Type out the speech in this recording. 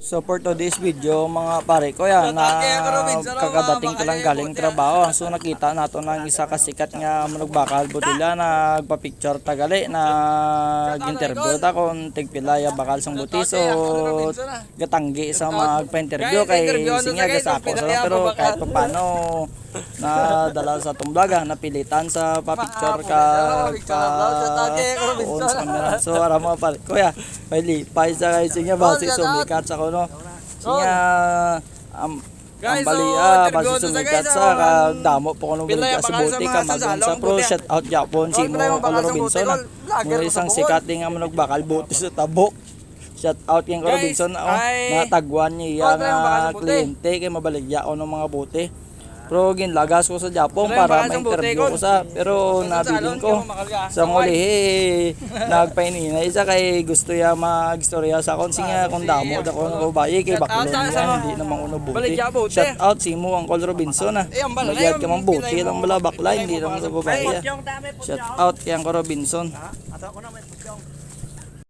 So for today's video mga pare ko yan na kakadating ko lang galing trabaho. So nakita nato ng isa kasikat nga manugbakal butila nagpa-picture tagali nag-interview ta kung tigpilaya bakal sang buti. So gatanggi sa magpa-interview kay sinya gasako so, pero kahit paano na dala sa tumblaga napilitan sa pa-picture ka on sa camera. So ara mga pare ko ya pay sa kay sinya base sumikat sa no siya ang balia base sumikat sa damo po kuno balik sa buti ka magun sa pro shout out Japon si mo Robinson mo isang sikat nga manugbakal buti sa tabok. Shout out kay Robinson natagwan niya nga kliyente kay mabaligya o ng mga buti. Pero ginlagas ko sa Japon para ma-interview ko sa pero nabiling ko sa ngulihi nagpaininay isa kay gusto ya magstorya sa akon singa kung damo da ko ng babae kay bakulon niya hindi naman uno buti. Shout out si mo Uncle Robinson magyad ka mang buti lang mala bakla hindi lang sa babae. Shout out kay Uncle Robinson.